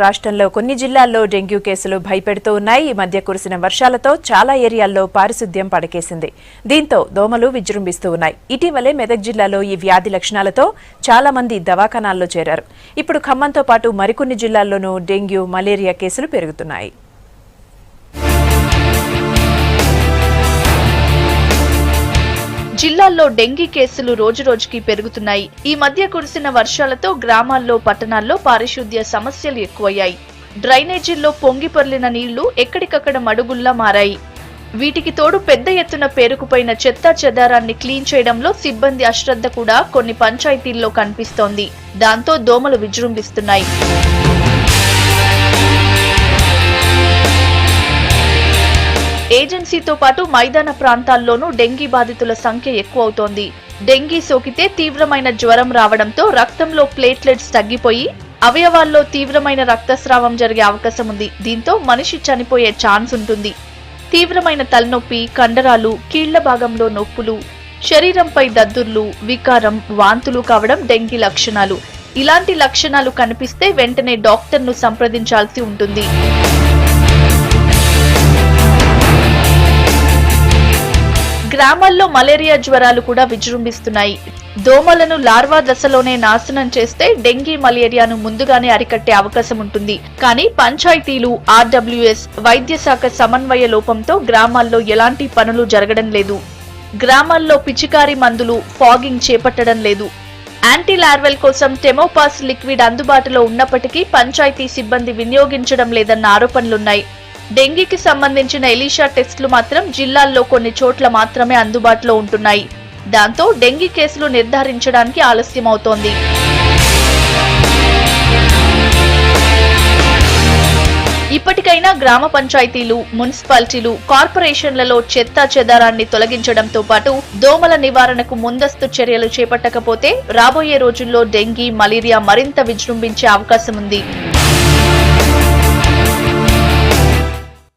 రాష్ట్రంలో కొన్ని జిల్లాల్లో డెంగ్యూ కేసులు భయపెడుతూ ఉన్నాయి. ఈ మధ్య కురిసిన వర్షాలతో చాలా ఏరియాల్లో పారిశుద్ధ్యం పడకేసింది. దీంతో దోమలు విజృంభిస్తూ ఉన్నాయి. ఇటీవలే మెదక్ జిల్లాలో ఈ వ్యాధి లక్షణాలతో చాలా మంది దవాఖానాల్లో చేరారు. ఇప్పుడు ఖమ్మంతో పాటు మరికొన్ని జిల్లాల్లోనూ డెంగ్యూ, మలేరియా కేసులు పెరుగుతున్నాయి. జిల్లాల్లో డెంగీ కేసులు రోజురోజుకి పెరుగుతున్నాయి. ఈ మధ్య కురిసిన వర్షాలతో గ్రామాల్లో, పట్టణాల్లో పారిశుద్ధ్య సమస్యలు ఎక్కువయ్యాయి. డ్రైనేజీల్లో పొంగిపొర్లిన నీళ్లు ఎక్కడికక్కడ మడుగుల్లా మారాయి. వీటికి తోడు పెద్ద ఎత్తున పేరుకుపోయిన చెత్తా చెదారాన్ని క్లీన్ చేయడంలో సిబ్బంది అశ్రద్ధ కూడా కొన్ని పంచాయతీల్లో కనిపిస్తోంది. దాంతో దోమలు విజృంభిస్తున్నాయి. ఏజెన్సీతో పాటు మైదాన ప్రాంతాల్లోనూ డెంగీ బాధితుల సంఖ్య ఎక్కువవుతోంది. డెంగీ సోకితే తీవ్రమైన జ్వరం రావడంతో రక్తంలో ప్లేట్లెట్స్ తగ్గిపోయి అవయవాల్లో తీవ్రమైన రక్తస్రావం జరిగే అవకాశం ఉంది. దీంతో మనిషి చనిపోయే ఛాన్స్ ఉంటుంది. తీవ్రమైన తలనొప్పి, కండరాలు, కీళ్ల భాగంలో నొప్పులు, శరీరంపై దద్దుర్లు, వికారం, వాంతులు కావడం డెంగీ లక్షణాలు. ఇలాంటి లక్షణాలు కనిపిస్తే వెంటనే డాక్టర్ను సంప్రదించాల్సి ఉంటుంది. గ్రామాల్లో మలేరియా జ్వరాలు కూడా విజృంభిస్తున్నాయి. దోమలను లార్వా దశలోనే నాశనం చేస్తే డెంగీ, మలేరియాను ముందుగానే అరికట్టే అవకాశం ఉంటుంది. కానీ పంచాయతీలు, ఆర్డబ్ల్యూఎస్, వైద్య శాఖ సమన్వయ లోపంతో గ్రామాల్లో ఎలాంటి పనులు జరగడం లేదు. గ్రామాల్లో పిచికారీ మందులు, ఫాగింగ్ చేపట్టడం లేదు. యాంటీ లార్వెల్ కోసం టెమోపాస్ లిక్విడ్ అందుబాటులో ఉన్నప్పటికీ పంచాయతీ సిబ్బంది వినియోగించడం లేదన్న ఆరోపణలున్నాయి. డెంగీకి సంబంధించిన ఎలీషా టెస్టులు మాత్రం జిల్లాల్లో కొన్ని చోట్ల మాత్రమే అందుబాటులో ఉంటున్నాయి. దాంతో డెంగీ కేసులు నిర్ధారించడానికి ఆలస్యమవుతోంది. ఇప్పటికైనా గ్రామ పంచాయతీలు, మున్సిపాలిటీలు, కార్పొరేషన్లలో చెత్తా చెదారాన్ని తొలగించడంతో పాటు దోమల నివారణకు ముందస్తు చర్యలు చేపట్టకపోతే రాబోయే రోజుల్లో డెంగీ, మలేరియా మరింత విజృంభించే అవకాశం ఉంది.